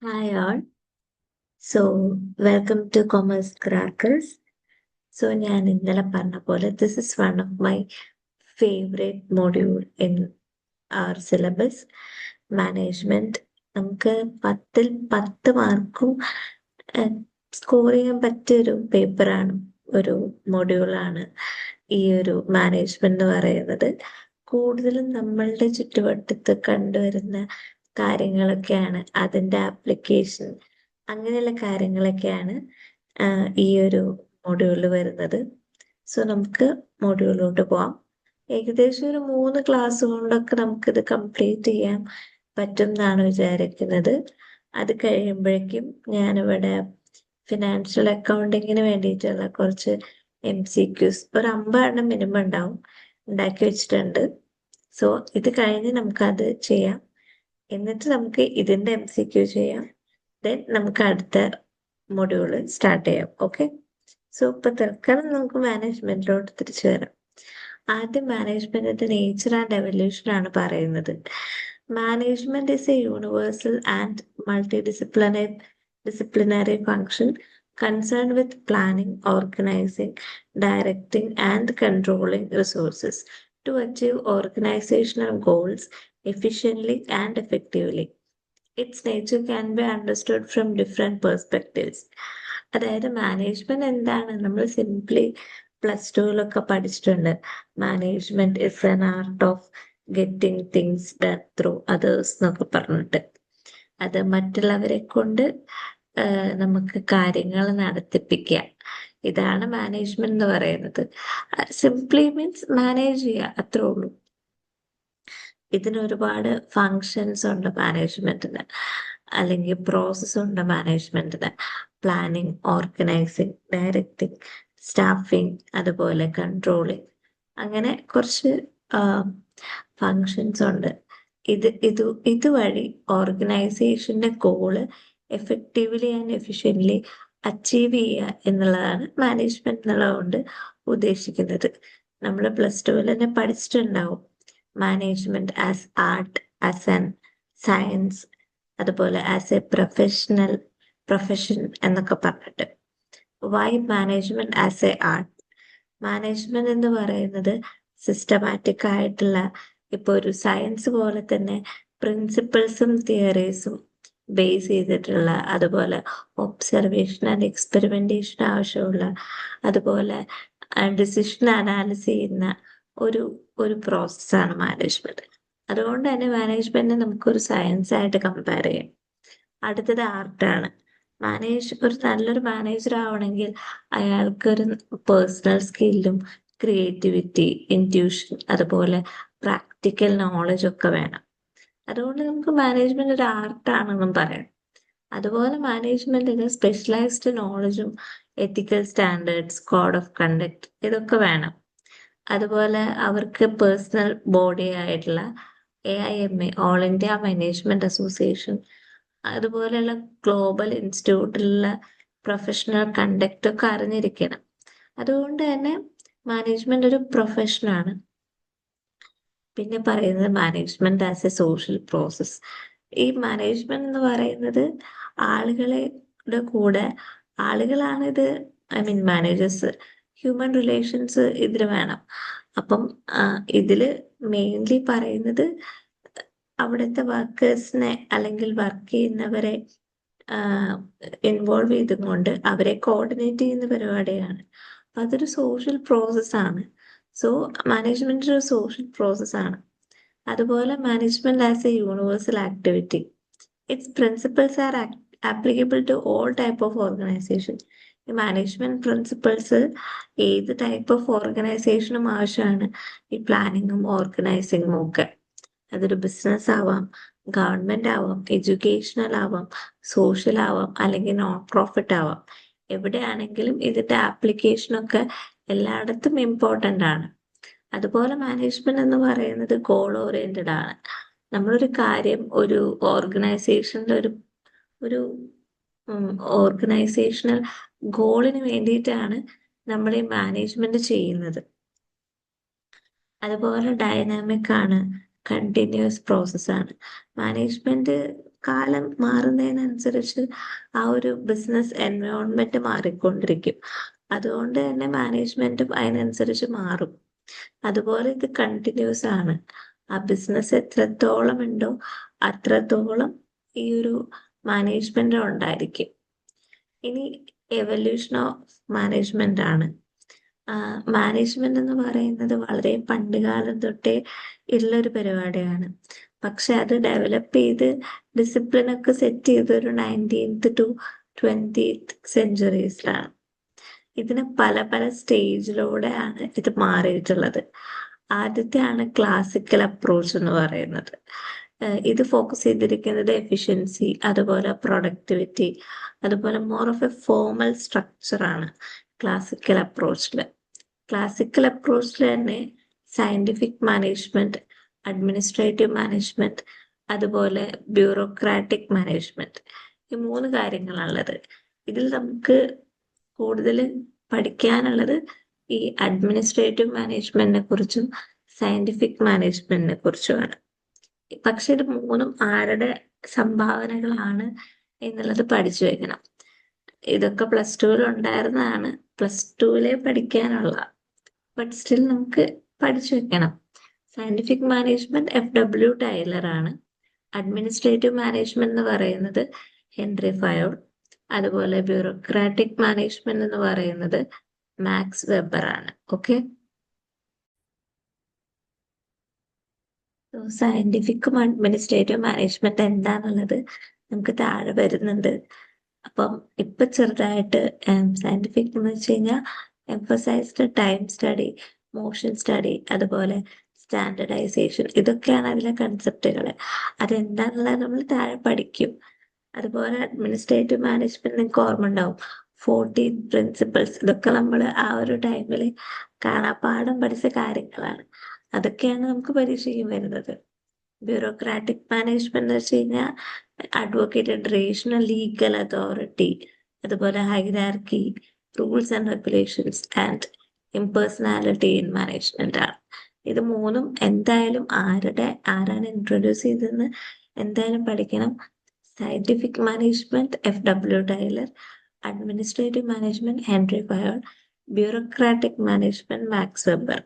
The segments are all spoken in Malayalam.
Hi all. Welcome to Commerce Crackers. ഞാൻ ഇന്നലെ പറഞ്ഞ പോലെ this is one of my favorite module in our syllabus. Management നമുക്ക് 10 മാർക്കും സ്കോർ ചെയ്യാൻ പറ്റിയൊരു പേപ്പറാണ്, ഒരു മൊഡ്യൂളാണ് ഈ ഒരു മാനേജ്മെന്റ് എന്ന് പറയുന്നത്. കൂടുതലും നമ്മളുടെ ചുറ്റുവട്ടത്ത് കണ്ടുവരുന്ന കാര്യങ്ങളൊക്കെയാണ്, അതിൻ്റെ ആപ്ലിക്കേഷൻ, അങ്ങനെയുള്ള കാര്യങ്ങളൊക്കെയാണ് ഈ ഒരു മൊഡ്യൂളിൽ വരുന്നത്. നമുക്ക് മൊഡ്യൂളിലോട്ട് പോവാം. ഏകദേശം ഒരു 3 ക്ലാസ് കൊണ്ടൊക്കെ നമുക്കിത് കംപ്ലീറ്റ് ചെയ്യാൻ പറ്റും എന്നാണ് വിചാരിക്കുന്നത്. അത് കഴിയുമ്പോഴേക്കും ഞാനിവിടെ ഫിനാൻഷ്യൽ അക്കൗണ്ടിങ്ങിന് വേണ്ടിയിട്ടുള്ള കുറച്ച് MCQs ഒരു 50 മിനിമം ഉണ്ടാക്കി വെച്ചിട്ടുണ്ട്. ഇത് കഴിഞ്ഞ് നമുക്കത് ചെയ്യാം. എന്നിട്ട് നമുക്ക് ഇതിൻ്റെ MCQ ചെയ്യാം. ദെൻ നമുക്ക് അടുത്ത മൊഡ്യൂള് സ്റ്റാർട്ട് ചെയ്യാം. ഓക്കെ, ഇപ്പൊ തൽക്കാലം നമുക്ക് മാനേജ്മെന്റിലോട്ട് തിരിച്ചു വരാം. ആദ്യം മാനേജ്മെന്റിന്റെ നേച്ചർ ആൻഡ് എവല്യൂഷൻ ആണ് പറയുന്നത്. Management is A universal and disciplinary function concerned with planning, organizing, directing, and controlling resources to achieve organizational goals efficiently and effectively. Its nature can be understood from different perspectives. അതായത് മാനേജ്മെന്റ് എന്താണ്, നമ്മൾ സിംപ്ലി +2 പഠിച്ചിട്ടുണ്ട്. Management is an art of getting things done through others എന്നൊക്കെ പറഞ്ഞിട്ട്, അത് മറ്റുള്ളവരെ കൊണ്ട് നമുക്ക് കാര്യങ്ങൾ നടത്തിപ്പിക്കുക. ഇതാണ് മാനേജ്മെന്റ് എന്ന് പറയുന്നത്. സിംപ്ലി മീൻസ് മാനേജ് ചെയ്യുക, അത്രേ ഉള്ളൂ. ഇതിന് ഒരുപാട് ഫങ്ഷൻസ് ഉണ്ട് മാനേജ്മെന്റിന്, അല്ലെങ്കിൽ പ്രോസസ് ഉണ്ട് മാനേജ്മെന്റിന്. പ്ലാനിങ്, ഓർഗനൈസിങ്, ഡയറക്റ്റിംഗ്, സ്റ്റാഫിങ്, അതുപോലെ കൺട്രോളിങ്, അങ്ങനെ കുറച്ച് ഫങ്ഷൻസ് ഉണ്ട്. ഇതുവഴി ഓർഗനൈസേഷന്റെ goal effectively and efficiently achieve ചെയ്യുക എന്നുള്ളതാണ് മാനേജ്മെന്റ് എന്നുള്ളതുകൊണ്ട് ഉദ്ദേശിക്കുന്നത്. നമ്മൾ +2 തന്നെ പഠിച്ചിട്ടുണ്ടാവും management as art, as an science, അതുപോലെ ആസ് എ പ്രൊഫഷൻ എന്നൊക്കെ പറഞ്ഞിട്ട്. Why management as a art? Management എന്ന് പറയുന്നത് സിസ്റ്റമാറ്റിക് ആയിട്ടുള്ള, ഇപ്പൊ ഒരു സയൻസ് പോലെ തന്നെ പ്രിൻസിപ്പിൾസും തിയറീസും ബേസ് ചെയ്തിട്ടുള്ള, അതുപോലെ ഒബ്സർവേഷൻ ആൻഡ് എക്സ്പെരിമെന്റേഷൻ ആവശ്യമുള്ള, അതുപോലെ ഡിസിഷൻ അനാലിസ് ചെയ്യുന്ന ഒരു പ്രോസസ്സാണ് മാനേജ്മെന്റ്. അതുകൊണ്ട് തന്നെ മാനേജ്മെന്റ് നമുക്കൊരു സയൻസ് ആയിട്ട് കമ്പയർ ചെയ്യാം. അടുത്തത് ആർട്ടാണ്. ഒരു നല്ലൊരു മാനേജർ ആവണമെങ്കിൽ അയാൾക്കൊരു പേഴ്സണൽ സ്കില്ലും ക്രിയേറ്റിവിറ്റി, ഇൻറ്റ്യൂഷൻ, അതുപോലെ പ്രാക്ടിക്കൽ നോളജ് ഒക്കെ വേണം. അതുകൊണ്ട് നമുക്ക് മാനേജ്മെന്റ് ഒരു ആർട്ടാണെന്നും പറയാം. അതുപോലെ മാനേജ്മെന്റിന് സ്പെഷ്യലൈസ്ഡ് നോളജും ethical standards, code of conduct, ഇതൊക്കെ വേണം. അതുപോലെ അവർക്ക് പേഴ്സണൽ ബോഡി ആയിട്ടുള്ള AIMA, all India management association, അതുപോലെയുള്ള ഗ്ലോബൽ ഇൻസ്റ്റിറ്റ്യൂട്ടിലുള്ള പ്രൊഫഷണൽ കണ്ടക്ട് ഒക്കെ അറിഞ്ഞിരിക്കണം. അതുകൊണ്ട് തന്നെ മാനേജ്മെന്റ് ഒരു പ്രൊഫഷനാണ്. പിന്നെ പറയുന്നത് management as a social process. ഈ മാനേജ്മെന്റ് എന്ന് പറയുന്നത് ആളുകളുടെ കൂടെ, ആളുകളാണ് ഇത്, മാനേജേഴ്സ്, ഹ്യൂമൻ റിലേഷൻസ് ഇതിൽ വേണം. അപ്പം ഇതില് മെയിൻലി പറയുന്നത് അവിടുത്തെ വർക്കേഴ്സിനെ അല്ലെങ്കിൽ വർക്ക് ചെയ്യുന്നവരെ ഇൻവോൾവ് ചെയ്തുകൊണ്ട് അവരെ കോർഡിനേറ്റ് ചെയ്യുന്ന പരിപാടിയാണ്. അതൊരു സോഷ്യൽ പ്രോസസ്സാണ്. മാനേജ്മെന്റ് ഒരു സോഷ്യൽ പ്രോസസ്സാണ്. അതുപോലെ management as a universal activity. Its principles are applicable to all type of organisation. ഈ മാനേജ്മെന്റ് പ്രിൻസിപ്പിൾസ് ഏത് ടൈപ്പ് ഓഫ് ഓർഗനൈസേഷനും ആവശ്യമാണ്. ഈ പ്ലാനിങ്ങും ഓർഗനൈസിങ്ങും ഒക്കെ. അതൊരു ബിസിനസ് ആവാം, ഗവൺമെന്റ് ആവാം, എഡ്യൂക്കേഷണൽ ആവാം, സോഷ്യൽ ആവാം, അല്ലെങ്കിൽ നോൺ പ്രോഫിറ്റ് ആവാം. എവിടെയാണെങ്കിലും ഇതിന്റെ ആപ്ലിക്കേഷനൊക്കെ എല്ലായിടത്തും ഇമ്പോർട്ടൻ്റ് ആണ്. അതുപോലെ മാനേജ്മെന്റ് എന്ന് പറയുന്നത് ഗോൾ ഓറിയന്റഡ് ആണ്. നമ്മളൊരു കാര്യം ഒരു ഓർഗനൈസേഷൻ്റെ ഒരു ഓർഗനൈസേഷണൽ ഗോളിന് വേണ്ടിയിട്ടാണ് നമ്മൾ ഈ മാനേജ്മെന്റ് ചെയ്യുന്നത്. അതുപോലെ ഡൈനാമിക് ആണ്, കണ്ടിന്യൂസ് പ്രോസസ്സാണ്. മാനേജ്മെന്റ് കാലം മാറുന്നതിനനുസരിച്ച് ആ ഒരു ബിസിനസ് എൻവയോൺമെന്റ് മാറിക്കൊണ്ടിരിക്കും. അതുകൊണ്ട് തന്നെ മാനേജ്മെന്റും അതിനനുസരിച്ച് മാറും. അതുപോലെ ഇത് കണ്ടിന്യൂസ് ആണ്. ആ ബിസിനസ് എത്രത്തോളം ഉണ്ടോ അത്രത്തോളം ഈ ഒരു മാനേജ്മെന്റ് ഉണ്ടായിരിക്കും. ഇനി എവല്യൂഷൻ ഓഫ് മാനേജ്മെന്റ് ആണ്. മാനേജ്മെന്റ് എന്ന് പറയുന്നത് വളരെ പണ്ട് കാലം തൊട്ടേ ഉള്ളൊരു പരിപാടിയാണ്. പക്ഷെ അത് ഡെവലപ്പ് ചെയ്ത് ഡിസിപ്ലിൻ ഒക്കെ സെറ്റ് ചെയ്ത് ഒരു 19th to 20th സെഞ്ചുറീസിലാണ്. ഇതിന് പല പല സ്റ്റേജിലൂടെയാണ് ഇത് മാറിയിട്ടുള്ളത്. ആദ്യത്തെയാണ് ക്ലാസിക്കൽ അപ്രോച്ച് എന്ന് പറയുന്നത്. ഇത് ഫോക്കസ് ചെയ്തിരിക്കുന്നത് എഫിഷ്യൻസി, അതുപോലെ പ്രൊഡക്ടിവിറ്റി, അതുപോലെ more of A formal structure ആണ് ക്ലാസിക്കൽ അപ്രോച്ചിൽ. ക്ലാസിക്കൽ അപ്രോച്ചിൽ തന്നെ സയന്റിഫിക് മാനേജ്മെന്റ്, അഡ്മിനിസ്ട്രേറ്റീവ് മാനേജ്മെന്റ്, അതുപോലെ ബ്യൂറോക്രാറ്റിക് മാനേജ്മെന്റ്, ഈ 3 കാര്യങ്ങളാണുള്ളത്. ഇതിൽ നമുക്ക് കൂടുതൽ പഠിക്കാനുള്ളത് ഈ അഡ്മിനിസ്ട്രേറ്റീവ് മാനേജ്മെന്റിനെ കുറിച്ചും സയന്റിഫിക് മാനേജ്മെന്റിനെ കുറിച്ചുമാണ്. പക്ഷെ ഇത് 3ഉം ആരുടെ സംഭാവനകളാണ് എന്നുള്ളത് പഠിച്ചു വെക്കണം. ഇതൊക്കെ പ്ലസ് ടുവിൽ ഉണ്ടായിരുന്നതാണ്, പ്ലസ് ടുവിലെ പഠിക്കാനുള്ള, ബട്ട് സ്റ്റിൽ നമുക്ക് പഠിച്ചു വെക്കണം. സയന്റിഫിക് മാനേജ്മെന്റ് FW ടൈലർ ആണ്. അഡ്മിനിസ്ട്രേറ്റീവ് മാനേജ്മെന്റ് എന്ന് പറയുന്നത് ഹെൻറി ഫയോൾ. അതുപോലെ ബ്യൂറോക്രാറ്റിക് മാനേജ്മെന്റ് എന്ന് പറയുന്നത് മാക്സ് വെബർ ആണ്. ഓക്കെ, സയന്റിഫിക്കും അഡ്മിനിസ്ട്രേറ്റീവ് മാനേജ്മെന്റ് എന്താണെന്നുള്ളത് നമുക്ക് താഴെ വരുന്നുണ്ട്. അപ്പം ഇപ്പൊ ചെറുതായിട്ട് സയന്റിഫിക് എന്ന് വെച്ച് കഴിഞ്ഞാൽ emphasised time study, motion study, അതുപോലെ സ്റ്റാൻഡർഡൈസേഷൻ, ഇതൊക്കെയാണ് അതിലെ കൺസെപ്റ്റുകൾ. അതെന്താണെന്നുള്ളത് നമ്മൾ താഴെ പഠിക്കും. അതുപോലെ അഡ്മിനിസ്ട്രേറ്റീവ് മാനേജ്മെന്റ് നിങ്ങൾക്ക് ഓർമ്മ ഉണ്ടാവും, 14 പ്രിൻസിപ്പിൾസ്, ഇതൊക്കെ നമ്മൾ ആ ഒരു ടൈമിൽ കാണാപ്പാഠം പഠിച്ച കാര്യങ്ങളാണ്. അതൊക്കെയാണ് നമുക്ക് പരീക്ഷയ്ക്ക് വരുന്നത്. ബ്യൂറോക്രാറ്റിക് മാനേജ്മെന്റ് എന്ന് വെച്ച് കഴിഞ്ഞാൽ അഡ്വക്കേറ്റ് റേഷണൽ ലീഗൽ അതോറിറ്റി, അതുപോലെ hierarchy, rules and regulations and impersonality in management ആണ്. ഇത് 3ഉം എന്തായാലും ആരാണ് ഇൻട്രൊഡ്യൂസ് ചെയ്തതെന്ന് എന്തായാലും പഠിക്കണം. Scientific management FW Taylor, administrative management Henri Fayol, bureaucratic management Max Weber.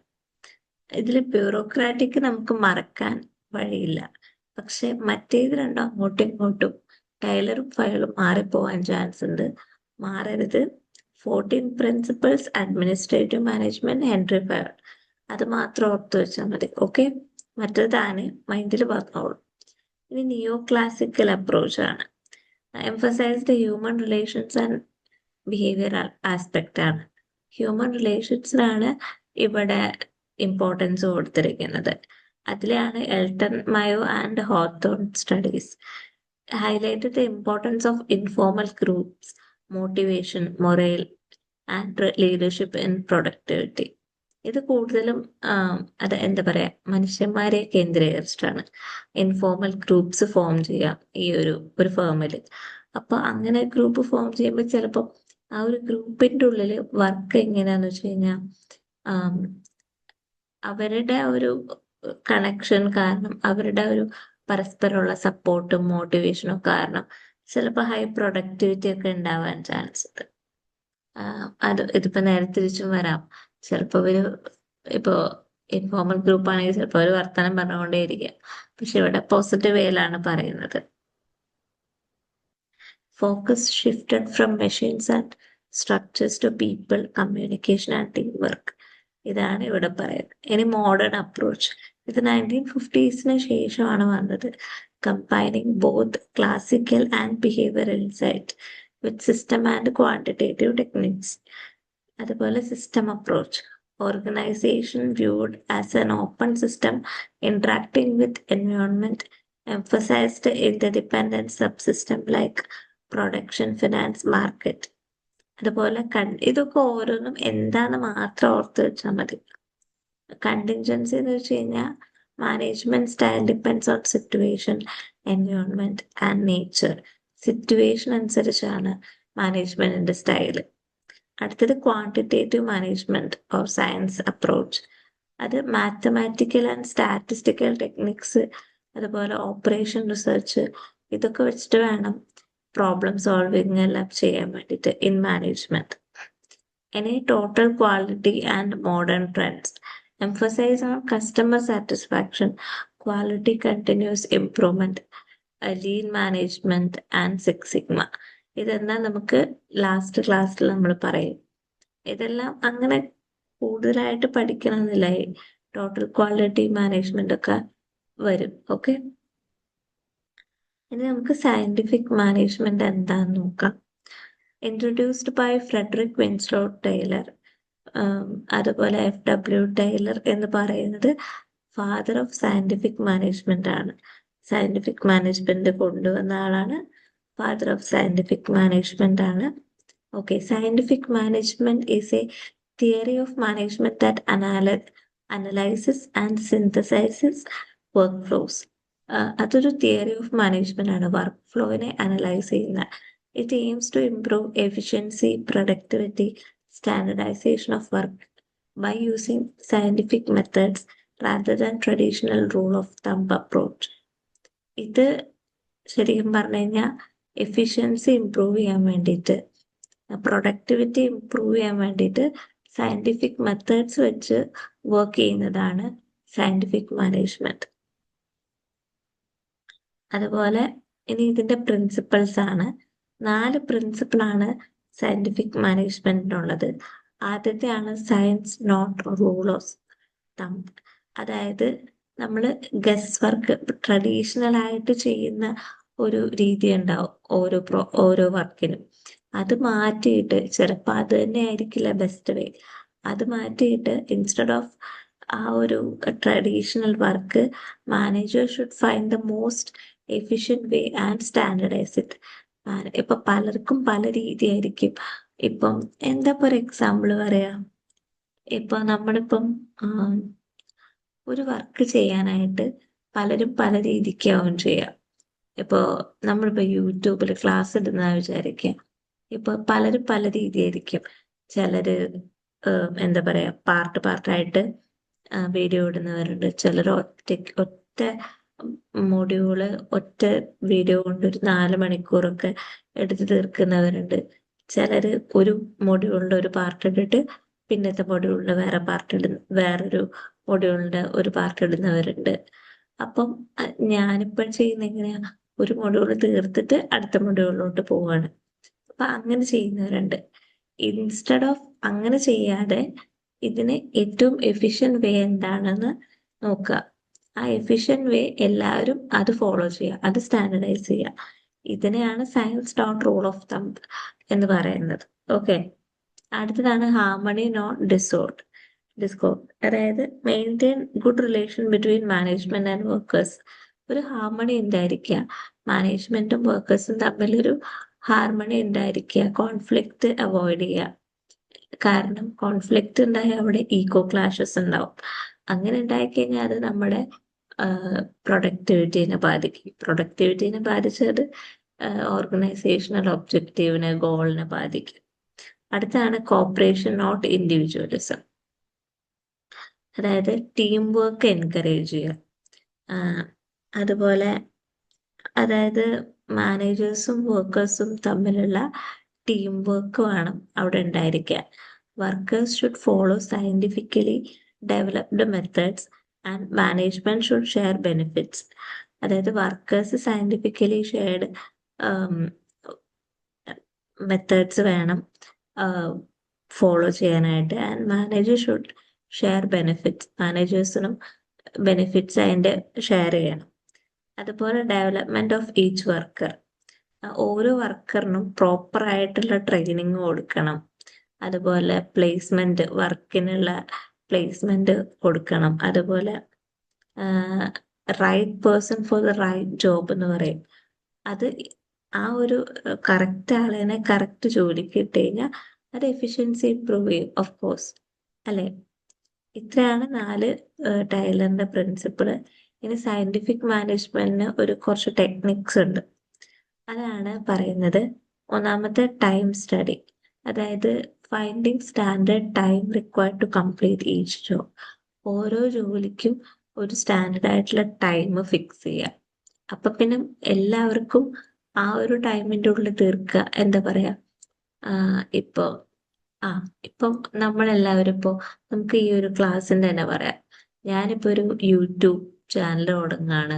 ഇതിൽ ബ്യൂറോക്രാറ്റിക് നമുക്ക് മറക്കാൻ വഴിയില്ല, പക്ഷെ മറ്റേത് രണ്ടും അങ്ങോട്ടും ഇങ്ങോട്ടും ടൈലറും ഫയോളും മാറിപ്പോവാൻ ചാൻസ് ഉണ്ട്. മാറരുത്. 14 principles, administrative management Henri Fayol, അത് മാത്രം ഓർത്തു വെച്ചാൽ മതി. ഓക്കെ, മറ്റേതാണ് മൈൻഡിൽ പറഞ്ഞോളൂ. ഇനി നിയോ ക്ലാസിക്കൽ അപ്രോച്ച് ആണ്. Emphasised human relations and behavioural aspect ആണ്. ഹ്യൂമൻ റിലേഷൻസിനാണ് ഇവിടെ ഇമ്പോർട്ടൻസ് കൊടുത്തിരിക്കുന്നത്. അതിലാണ് Elton Mayo and Hawthorne studies highlighted the importance of informal groups, motivation, morale, and leadership in productivity. ഇത് കൂടുതലും അത് എന്താ പറയാ, മനുഷ്യന്മാരെ കേന്ദ്രീകരിച്ചിട്ടാണ് ഇൻഫോർമൽ ഗ്രൂപ്പ്സ് ഫോം ചെയ്യാം ഈ ഒരു ഫേമിൽ. അപ്പൊ അങ്ങനെ ഗ്രൂപ്പ് ഫോം ചെയ്യുമ്പോൾ ചിലപ്പോൾ ആ ഒരു ഗ്രൂപ്പിന്റെ ഉള്ളിൽ വർക്ക് എങ്ങനെയാന്ന് വെച്ച് കഴിഞ്ഞാൽ അവരുടെ ഒരു കണക്ഷൻ കാരണം, അവരുടെ ഒരു പരസ്പരമുള്ള സപ്പോർട്ടും മോട്ടിവേഷനും കാരണം ചിലപ്പോൾ ഹൈ പ്രൊഡക്ടിവിറ്റി ഒക്കെ ഉണ്ടാവാൻ ചാൻസ് ഉണ്ട്. ഇതിപ്പോ നേരെ തിരിച്ചും വരാം. ചിലപ്പോ ഇപ്പോ ഇൻഫോർമൽ ഗ്രൂപ്പ് ആണെങ്കിൽ ചിലപ്പോൾ ഒരു വർത്തമാനം പറഞ്ഞുകൊണ്ടേയിരിക്കുക, പക്ഷെ ഇവിടെ പോസിറ്റീവ് വേയിലാണ് പറയുന്നത്. Focus shifted from machines and structures to people, communication and team work. ഇതാണ് ഇവിടെ പറയുന്നത്. ഇനി മോഡേൺ അപ്രോച്ച്, ഇത് 1950s ശേഷമാണ് വന്നത്. Combining both classical and behavioural insight with system and quantitative techniques. അതുപോലെ system approach, organisation viewed as an open system interacting with environment, emphasized interdependent subsystem like production, finance, market. അതുപോലെ ഇതൊക്കെ ഓരോന്നും എന്താന്ന് മാത്രം ഓർത്ത് വെച്ചാൽ മതി. കണ്ടിൻജൻസി എന്ന് വെച്ച് കഴിഞ്ഞാൽ management style depends on situation, environment and nature. Situation അനുസരിച്ചാണ് മാനേജ്മെന്റിന്റെ സ്റ്റൈല്. അടുത്തത് quantitative management or science approach. അത് മാത്തമാറ്റിക്കൽ ആൻഡ് സ്റ്റാറ്റിസ്റ്റിക്കൽ ടെക്നിക്സ്, അതുപോലെ ഓപ്പറേഷൻ റിസർച്ച്, ഇതൊക്കെ വെച്ചിട്ട് വേണം പ്രോബ്ലം സോൾവിങ് എല്ലാം ചെയ്യാൻ വേണ്ടിയിട്ട് ഇൻ മാനേജ്മെന്റ്. ഇനി total quality and modern trends. Emphasise on customer satisfaction, quality continuous improvement, lean management and six sigma. ഇതെല്ലാം നമുക്ക് ലാസ്റ്റ് ക്ലാസ്സിൽ നമ്മൾ പറയും. ഇതെല്ലാം അങ്ങനെ കൂടുതലായിട്ട് പഠിക്കണമെന്നില്ല. ടോട്ടൽ ക്വാളിറ്റി മാനേജ്മെന്റ് ഒക്കെ വരും. ഓക്കെ, ഇനി നമുക്ക് സയന്റിഫിക് മാനേജ്മെന്റ് എന്താന്ന് നോക്കാം. Introduced by Frederick Winslow Taylor. അതുപോലെ FW ടൈലർ എന്ന് പറയുന്നത് ഫാദർ ഓഫ് സയന്റിഫിക് മാനേജ്മെന്റ് ആണ്. സയന്റിഫിക് മാനേജ്മെന്റ് കൊണ്ടുവന്ന ആളാണ്, ഫാദർ ഓഫ് സയന്റിഫിക് മാനേജ്മെന്റ് ആണ്. Okay, scientific management is a theory of management that analyses and synthesises work flows. അതൊരു തിയറി ഓഫ് മാനേജ്മെന്റ് ആണ്, വർക്ക് ഫ്ലോവിനെ അനലൈസ് ചെയ്യുന്ന. It aims to improve efficiency, productivity, standardization of work by using scientific methods rather than traditional rule of thumb approach. ഇത് ശരിക്കും പറഞ്ഞു കഴിഞ്ഞാൽ എഫിഷ്യൻസി ഇംപ്രൂവ് ചെയ്യാൻ വേണ്ടിയിട്ട്, പ്രൊഡക്ടിവിറ്റി ഇംപ്രൂവ് ചെയ്യാൻ വേണ്ടിയിട്ട് സയന്റിഫിക് മെത്തേഡ്സ് വെച്ച് വർക്ക് ചെയ്യുന്നതാണ് സയന്റിഫിക് മാനേജ്മെന്റ്. അതുപോലെ ഇനി ഇതിന്റെ പ്രിൻസിപ്പിൾസ് ആണ്. 4 പ്രിൻസിപ്പിളാണ് സയന്റിഫിക് മാനേജ്മെന്റിനുള്ളത്. ആദ്യത്തെയാണ് സയൻസ് നോട്ട് റൂളേഴ്സ് തമ്പ്. അതായത് നമ്മൾ ഗസ് വർക്ക് ട്രഡീഷണൽ ആയിട്ട് ചെയ്യുന്ന ഒരു രീതി ഉണ്ടാവും ഓരോ വർക്കിനും. അത് മാറ്റിയിട്ട്, ചിലപ്പോൾ അത് തന്നെ ആയിരിക്കില്ല ബെസ്റ്റ് വേ, അത് മാറ്റിയിട്ട് ഇൻസ്റ്റെഡ് ഓഫ് ആ ഒരു traditional work, manager should find the most efficient way and standardise it. ഇപ്പൊ പലർക്കും പല രീതിയായിരിക്കും. ഇപ്പം എന്താ ഒരു എക്സാമ്പിൾ പറയാ, ഇപ്പൊ നമ്മളിപ്പം ഒരു വർക്ക് ചെയ്യാനായിട്ട് പലരും പല രീതിക്കാവും ചെയ്യാം. ഇപ്പോ നമ്മളിപ്പോ യൂട്യൂബിൽ ക്ലാസ് ഇടുന്ന വിചാരിക്കാം. ഇപ്പൊ പലരും പല രീതിയായിരിക്കും. ചിലര് എന്താ പറയാ പാർട്ടായിട്ട് വീഡിയോ ഇടുന്നവരുണ്ട്. ചിലർ ഒറ്റ മൊഡ്യൂള് ഒറ്റ വീഡിയോ കൊണ്ട് ഒരു 4 മണിക്കൂറൊക്കെ എടുത്ത് തീർക്കുന്നവരുണ്ട്. ചിലര് ഒരു മൊഡ്യൂളിന്റെ ഒരു പാർട്ട് ഇട്ടിട്ട് പിന്നത്തെ മൊഡ്യൂളിന്റെ വേറൊരു മൊഡ്യൂളിന്റെ ഒരു പാർട്ട് ഇടുന്നവരുണ്ട്. അപ്പം ഞാനിപ്പോൾ ചെയ്യുന്ന എങ്ങനെയാ, ഒരു മൊഡ്യൂൾ തീർത്തിട്ട് അടുത്ത മൊഡ്യൂളിലോട്ട് പോവാണ്. അപ്പൊ അങ്ങനെ ചെയ്യുന്നവരുണ്ട്. ഇൻസ്റ്റെഡ് ഓഫ് അങ്ങനെ ചെയ്യാതെ ഇതിന് ഏറ്റവും എഫിഷ്യന്റ് വേ എന്താണെന്ന് നോക്കുക. ആ എഫിഷ്യന്റ് വേ എല്ലാവരും അത് ഫോളോ ചെയ്യുക, അത് സ്റ്റാൻഡർഡൈസ് ചെയ്യുക. ഇതിനെയാണ് science not rule of thumb എന്ന് പറയുന്നത്. ഓക്കെ, അടുത്തതാണ് ഹാർമണി നോട്ട് ഡിസ്കോർഡ്. അതായത് maintain good relation between management and workers. ഒരു ഹാർമണി ഉണ്ടായിരിക്കുക, മാനേജ്മെന്റും വർക്കേഴ്സും തമ്മിലൊരു ഹാർമണി ഉണ്ടായിരിക്കുക. കോൺഫ്ലിക്റ്റ് അവോയ്ഡ് ചെയ്യുക. കാരണം കോൺഫ്ലിക്റ്റ് ഉണ്ടായ അവിടെ ഈഗോ ക്ലാഷസ് ഉണ്ടാവും. അങ്ങനെ ഉണ്ടായിക്കഴിഞ്ഞാൽ അത് നമ്മുടെ പ്രൊഡക്ടിവിറ്റീനെ ബാധിക്കും. പ്രൊഡക്ടിവിറ്റീനെ ബാധിച്ചത് ഓർഗനൈസേഷണൽ ഒബ്ജക്റ്റീവിനെ, ഗോളിനെ ബാധിക്കും. അടുത്താണ് കോപ്പറേഷൻ നോട്ട് ഇൻഡിവിജ്വലിസം. അതായത് ടീം വർക്ക് എൻകറേജ് ചെയ്യുക. അതുപോലെ അതായത് മാനേജേഴ്സും വർക്കേഴ്സും തമ്മിലുള്ള ടീം വർക്ക് വേണം അവിടെ ഉണ്ടായിരിക്കാൻ. Workers should follow scientifically developed methods and management should share benefits. അതായത് വർക്കേഴ്സ് സയന്റിഫിക്കലി ഷെയർഡ് മെത്തേഡ്സ് വേണം ഫോളോ ചെയ്യാനായിട്ട്. And manager should share benefits. മാനേജേഴ്സിനും ബെനിഫിറ്റ്സ് അതിൻ്റെ ഷെയർ ചെയ്യണം. അതുപോലെ ഡെവലപ്മെന്റ് ഓഫ് ഈച്ച് വർക്കർ. ഓരോ വർക്കറിനും പ്രോപ്പർ ആയിട്ടുള്ള ട്രെയിനിങ് കൊടുക്കണം. അതുപോലെ പ്ലേസ്മെന്റ്, വർക്കിനുള്ള പ്ലേസ്മെന്റ് കൊടുക്കണം. അതുപോലെ right person for the right job എന്ന് പറയും. അത് ആ ഒരു കറക്റ്റ് ആളിനെ കറക്റ്റ് ജോലിക്ക് ഇട്ട് കഴിഞ്ഞാൽ അത് എഫിഷ്യൻസി ഇംപ്രൂവ് ചെയ്യും, ഓഫ് കോഴ്സ്, അല്ലെ? ഇത്രയാണ് 4 ടൈലറിന്റെ പ്രിൻസിപ്പിള്. ഇനി സയന്റിഫിക് മാനേജ്മെന്റിന് കുറച്ച് ടെക്നിക്സ് ഉണ്ട്. അതാണ് പറയുന്നത്. ഒന്നാമത്തെ ടൈം സ്റ്റഡി. അതായത് finding standard time required to complete each job. ഓരോ ജോലിക്കും ഒരു സ്റ്റാൻഡേർഡ് ആയിട്ടുള്ള ടൈം ഫിക്സ് ചെയ്യുക. അപ്പൊ പിന്നെ എല്ലാവർക്കും ആ ഒരു ടൈമിന്റെ ഉള്ളിൽ തീർക്കുക, എന്താ പറയാ, ഇപ്പൊ ആ ഇപ്പം നമ്മളെല്ലാവരും ഇപ്പോ നമുക്ക് ഈ ഒരു ക്ലാസ്സിന്റെ തന്നെ പറയാം. ഞാനിപ്പോ ഒരു യൂട്യൂബ് ചാനൽ തുടങ്ങാണ്.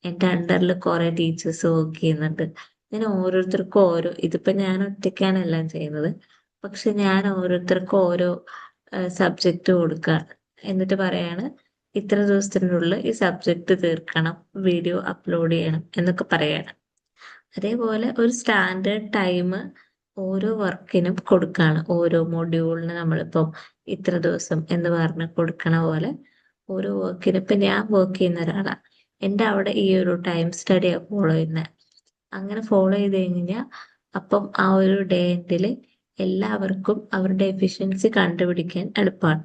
എന്റെ അണ്ടറിൽ കുറെ ടീച്ചേഴ്സ് വർക്ക് ചെയ്യുന്നുണ്ട്. ഞാൻ ഓരോരുത്തർക്കും ഓരോ, ഇതിപ്പോ ഞാൻ ഒറ്റയ്ക്കാണ് എല്ലാം ചെയ്യുന്നത്, പക്ഷെ ഞാൻ ഓരോരുത്തർക്കും ഓരോ സബ്ജക്റ്റ് കൊടുക്കുകയാണ്. എന്നിട്ട് പറയാണ് ഇത്ര ദിവസത്തിനുള്ളിൽ ഈ സബ്ജക്റ്റ് തീർക്കണം, വീഡിയോ അപ്ലോഡ് ചെയ്യണം എന്നൊക്കെ പറയാണ്. അതേപോലെ ഒരു സ്റ്റാൻഡേർഡ് ടൈം ഓരോ വർക്കിനും കൊടുക്കാണ്. ഓരോ മൊഡ്യൂളിന് നമ്മളിപ്പം ഇത്ര ദിവസം എന്ന് പറഞ്ഞ് കൊടുക്കണ പോലെ ഓരോ വർക്കിനും ഇപ്പൊ ഞാൻ വർക്ക് ചെയ്യുന്ന ഒരാളാണ്. എൻ്റെ അവിടെ ഈ ഒരു ടൈം സ്റ്റഡിയാണ് ഫോളോ ചെയ്യുന്നത്. അങ്ങനെ ഫോളോ ചെയ്ത് കഴിഞ്ഞാൽ അപ്പം ആ ഒരു ഡേ എൻഡിൽ എല്ലാവർക്കും അവരുടെ എഫിഷ്യൻസി കണ്ടുപിടിക്കാൻ എളുപ്പമാണ്.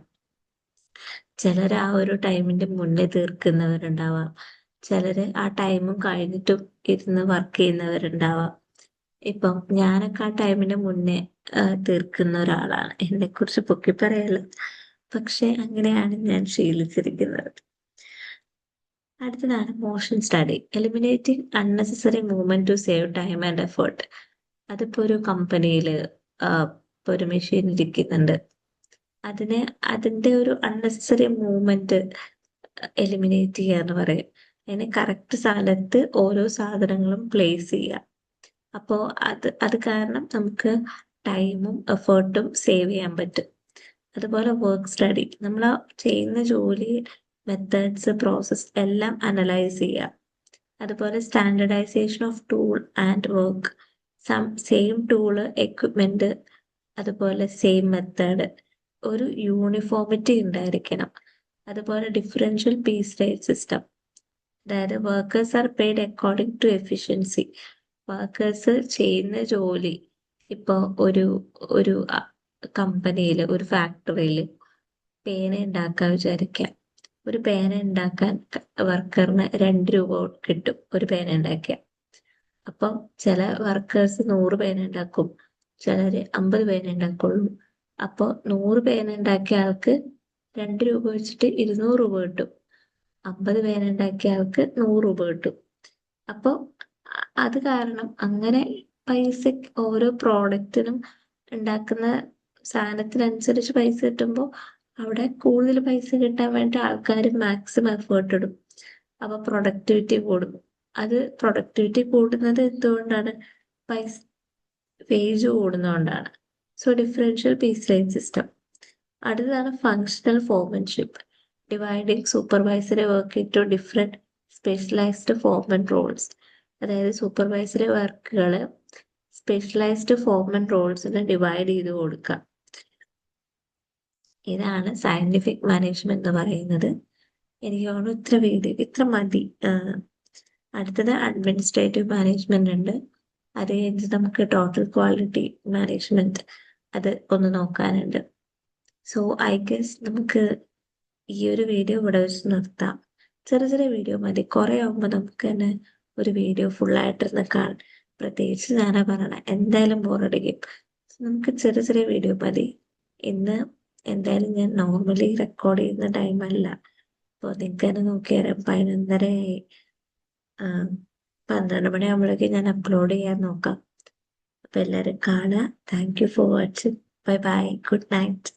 ചിലർ ആ ഒരു ടൈമിന്റെ മുന്നേ തീർക്കുന്നവരുണ്ടാവാം, ചിലര് ആ ടൈമും കഴിഞ്ഞിട്ടും ഇരുന്ന് വർക്ക് ചെയ്യുന്നവരുണ്ടാവാം. ഇപ്പം ഞാനൊക്കെ ആ ടൈമിന് മുന്നേ തീർക്കുന്ന ഒരാളാണ്. എന്നെ കുറിച്ച് പൊക്കി പറയാലോ, പക്ഷെ അങ്ങനെയാണ് ഞാൻ ശീലിച്ചിരിക്കുന്നത്. അടുത്തതാണ് motion study, eliminating unnecessary movement to save time and effort. അതിപ്പോ ഒരു കമ്പനിയിൽ ഇപ്പൊ ഒരു മെഷീൻ ഇരിക്കുന്നുണ്ട്, അതിന്റെ ഒരു അൺനെസസറി മൂവ്മെന്റ് എലിമിനേറ്റ് ചെയ്യുക എന്ന് പറയും. അതിന് കറക്റ്റ് സ്ഥലത്ത് ഓരോ സാധനങ്ങളും പ്ലേസ് ചെയ്യുക. അപ്പോൾ അത് കാരണം നമുക്ക് ടൈമും എഫേർട്ടും സേവ് ചെയ്യാൻ പറ്റും. അതുപോലെ വർക്ക് സ്റ്റഡി, നമ്മൾ ചെയ്യുന്ന ജോലി, മെത്തേഡ്സ്, പ്രോസസ് എല്ലാം അനലൈസ് ചെയ്യുക. അതുപോലെ standardisation of tool and work, same tool, equipment, അതുപോലെ സെയിം മെത്തേഡ്, ഒരു യൂണിഫോമിറ്റി ഉണ്ടായിരിക്കണം. അതുപോലെ ഡിഫറൻഷ്യൽ പീസ് റേറ്റ് സിസ്റ്റം, അതായത് workers are paid according to efficiency. Workers ചെയ്യുന്ന ജോലി, ഇപ്പോൾ ഒരു കമ്പനിയിൽ, ഒരു ഫാക്ടറിയിൽ പേന ഉണ്ടാക്കാൻ വിചാരിക്കാം. ഒരു പേന ഉണ്ടാക്കാൻ വർക്കറിന് 2 രൂപ കിട്ടും ഒരു പേന ഉണ്ടാക്കിയ. അപ്പം ചില വർക്കേഴ്സ് 100 പേന ഉണ്ടാക്കും, ചിലര് 50 പേന ഉണ്ടാക്കുള്ളൂ. അപ്പോൾ 100 പേന ഉണ്ടാക്കിയ ആൾക്ക് 2 രൂപ വെച്ചിട്ട് 200 രൂപ കിട്ടും. 50 പേന ഉണ്ടാക്കിയ ആൾക്ക് 100 രൂപ കിട്ടും. അപ്പോൾ അത് കാരണം അങ്ങനെ പൈസ ഓരോ പ്രോഡക്റ്റിനും ഉണ്ടാക്കുന്ന സാധനത്തിനനുസരിച്ച് പൈസ കിട്ടുമ്പോൾ അവിടെ കൂടുതൽ പൈസ കിട്ടാൻ വേണ്ടി ആൾക്കാർ മാക്സിമം എഫേർട്ട് ഇടും. അപ്പൊ പ്രൊഡക്ടിവിറ്റി കൂടും. അത് പ്രൊഡക്ടിവിറ്റി കൂടുന്നത് എന്തുകൊണ്ടാണ്? പൈസ വേജ് കൂടുന്നതുകൊണ്ടാണ്. So differential piece rate system. അടുത്തതാണ് functional foremanship, dividing supervisory work into different specialised foreman roles. അതായത് സൂപ്പർവൈസറി വർക്കുകൾ സ്പെഷ്യലൈസ്ഡ് ഫോർമൻ റോൾസിന് ഡിവൈഡ് ചെയ്ത് കൊടുക്കുക. ഇതാണ് സയന്റിഫിക് മാനേജ്മെന്റ് എന്ന് പറയുന്നത്. എനിക്ക് തോന്നുന്നു ഇത്ര വീഡിയോ ഇത്ര മതി. അടുത്തത് അഡ്മിനിസ്ട്രേറ്റീവ് മാനേജ്മെന്റ് ഉണ്ട്. അത് കഴിഞ്ഞ് നമുക്ക് ടോട്ടൽ ക്വാളിറ്റി മാനേജ്മെന്റ്, അത് ഒന്ന് നോക്കാനുണ്ട്. സോ ഐ ഗസ് നമുക്ക് ഈ ഒരു വീഡിയോ ഇവിടെ വെച്ച് നിർത്താം. ചെറിയ ചെറിയ വീഡിയോ മതി, കുറെ ആകുമ്പോൾ നമുക്ക് തന്നെ ഒരു വീഡിയോ ഫുള്ളായിട്ടിരുന്ന് കാണാൻ, പ്രത്യേകിച്ച് ഞാനാ പറയണ എന്തായാലും ബോറടിക്കും. നമുക്ക് ചെറിയ ചെറിയ വീഡിയോ മതി. ഇന്ന് എന്തായാലും ഞാൻ നോർമലി റെക്കോർഡ് ചെയ്യുന്ന ടൈമല്ല, അപ്പോൾ നിങ്ങൾക്ക് തന്നെ നോക്കിയാൽ 11:30 12 മണിയാകുമ്പോഴേക്കും ഞാൻ അപ്ലോഡ് ചെയ്യാൻ നോക്കാം. അപ്പൊ എല്ലാവരും കാണുക. Thank you for watching. Bye bye. Good night.